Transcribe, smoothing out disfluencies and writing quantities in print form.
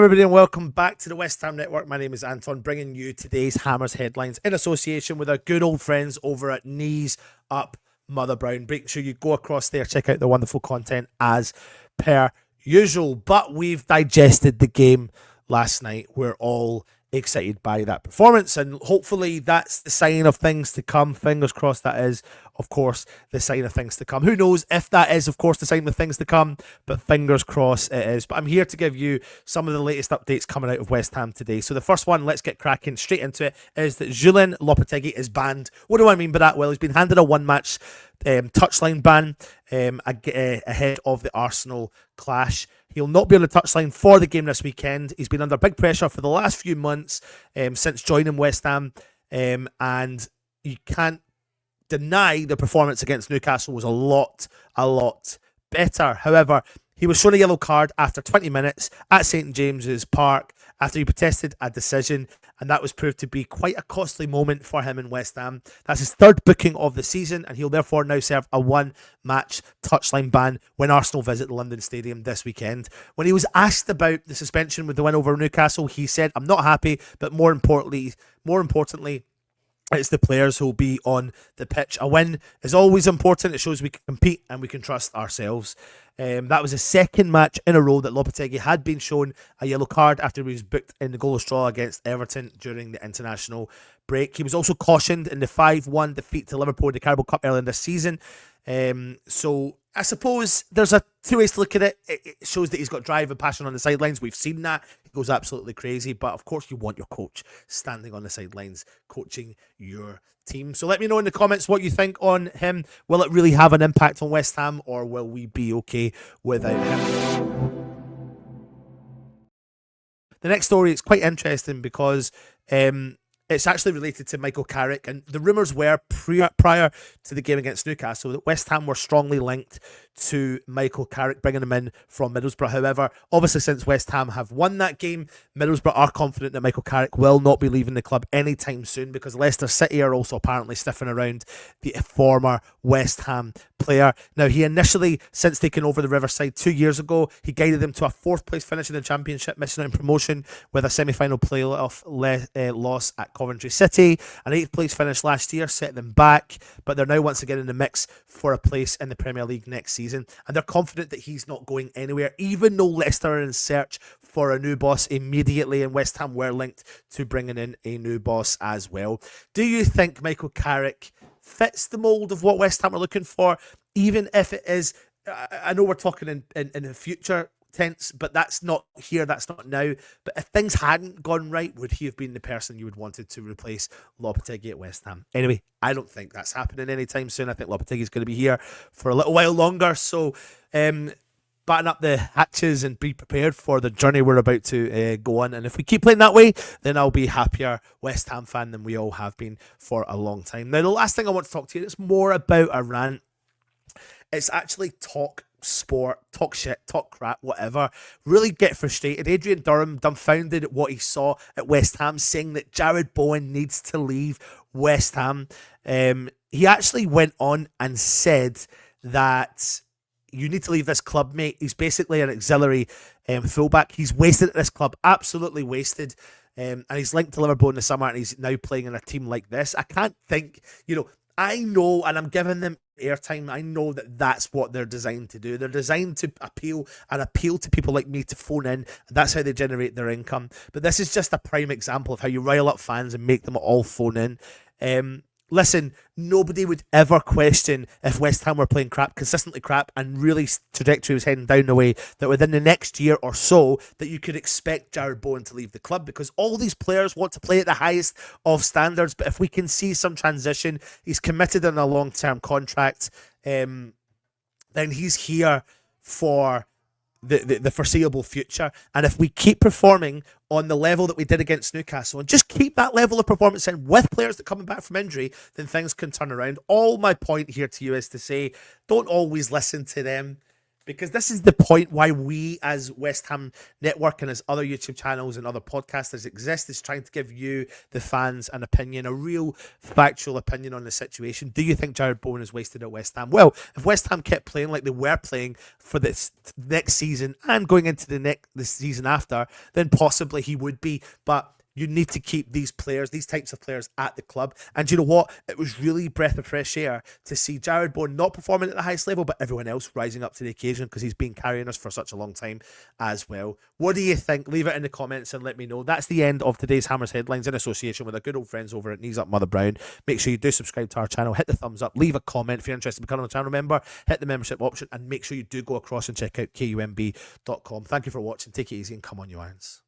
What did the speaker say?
everybody, and welcome back to the West Ham Network. My name is Anton, bringing you today's Hammers headlines in association with our good old friends over at Knees Up Mother Brown. Make sure you go across there, check out the wonderful content as per usual. But we've digested the game last night. We're all excited by that performance, and hopefully that's the sign of things to come. Fingers crossed that is, of course, the sign of things to come. Who knows if that is, of course, the sign of things to come, but fingers crossed it is. But I'm here to give you some of the latest updates coming out of West Ham today. So the first one, let's get cracking straight into it, is that Julian Lopetegui is banned. What do I mean by that? Well, he's been handed a one-match touchline ban ahead of the Arsenal clash. He'll not be on the touchline for the game this weekend. He's been under big pressure for the last few months since joining West Ham, and you can't deny the performance against Newcastle was a lot better. However, he was shown a yellow card after 20 minutes at St James's Park after he protested a decision, and that was proved to be quite a costly moment for him in West Ham. That's his third booking of the season, and he'll therefore now serve a one-match touchline ban when Arsenal visit the London Stadium this weekend. When he was asked about the suspension with the win over Newcastle, he said, "I'm not happy, but more importantly, it's the players who will be on the pitch. A win is always important. It shows we can compete and we can trust ourselves." That was the second match in a row that Lopetegui had been shown a yellow card after he was booked in the goalless draw against Everton during the international break. He was also cautioned in the 5-1 defeat to Liverpool in the Carabao Cup earlier in this season. So I suppose there's two ways to look at it. It shows that he's got drive and passion on the sidelines. We've seen that. He goes absolutely crazy. But of course you want your coach standing on the sidelines coaching your team. So let me know in the comments what you think on him. Will it really have an impact on West Ham, or will we be okay without him? The next story is quite interesting because it's actually related to Michael Carrick, and the rumours were prior to the game against Newcastle that West Ham were strongly linked to Michael Carrick, bringing him in from Middlesbrough. However, obviously since West Ham have won that game, Middlesbrough are confident that Michael Carrick will not be leaving the club anytime soon, because Leicester City are also apparently sniffing around the former West Ham player. Now, he initially, since taking over the Riverside 2 years ago, he guided them to a 4th place finish in the Championship, missing out on promotion with a semi-final playoff loss at Coventry City. An 8th place finish last year set them back, but they're now once again in the mix for a place in the Premier League next season, and they're confident that he's not going anywhere, even though Leicester are in search for a new boss immediately, and West Ham were linked to bringing in a new boss as well. Do you think Michael Carrick fits the mould of what West Ham are looking for, even if it is, I know we're talking in the future tense, but that's not here, that's not now, but if things hadn't gone right, would he have been the person you would wanted to replace Lopetegui at West Ham? Anyway, I don't think that's happening anytime soon. I think Lopetegui's going to be here for a little while longer, so batten up the hatches and be prepared for the journey we're about to go on. And if we keep playing that way, then I'll be happier West Ham fan than we all have been for a long time. Now, the last thing I want to talk to you, it's more about a rant. It's actually Talksport, talk shit, talk crap, whatever. Really get frustrated. Adrian Durham dumbfounded at what he saw at West Ham, saying that Jared Bowen needs to leave West Ham. He actually went on and said that you need to leave this club, mate. He's basically an auxiliary fullback. He's wasted at this club, absolutely wasted. And he's linked to Liverpool in the summer, and he's now playing in a team like this. I can't think, I know, and I'm giving them airtime. I know that that's what they're designed to do. They're designed to appeal to people like me to phone in, and that's how they generate their income. But this is just a prime example of how you rile up fans and make them all phone in. Listen, nobody would ever question if West Ham were playing crap, consistently crap, and really trajectory was heading down the way, that within the next year or so that you could expect Jared Bowen to leave the club, because all these players want to play at the highest of standards. But if we can see some transition, he's committed in a long-term contract, then he's here for the foreseeable future. And if we keep performing on the level that we did against Newcastle, and just keep that level of performance in with players that coming back from injury, then things can turn around. All my point here to you is to say, don't always listen to them. Because this is the point why we as West Ham Network and as other YouTube channels and other podcasters exist, is trying to give you, the fans, an opinion, a real factual opinion on the situation. Do you think Jared Bowen is wasted at West Ham? Well, if West Ham kept playing like they were playing for this next season and going into the season after, then possibly he would be. But you need to keep these players, these types of players at the club. And you know what? It was really breath of fresh air to see Jared Bowen not performing at the highest level, but everyone else rising up to the occasion, because he's been carrying us for such a long time as well. What do you think? Leave it in the comments and let me know. That's the end of today's Hammers Headlines in association with our good old friends over at Knees Up Mother Brown. Make sure you do subscribe to our channel, hit the thumbs up, leave a comment if you're interested in becoming a channel member, hit the membership option, and make sure you do go across and check out kumb.com. Thank you for watching. Take it easy and come on, you irons.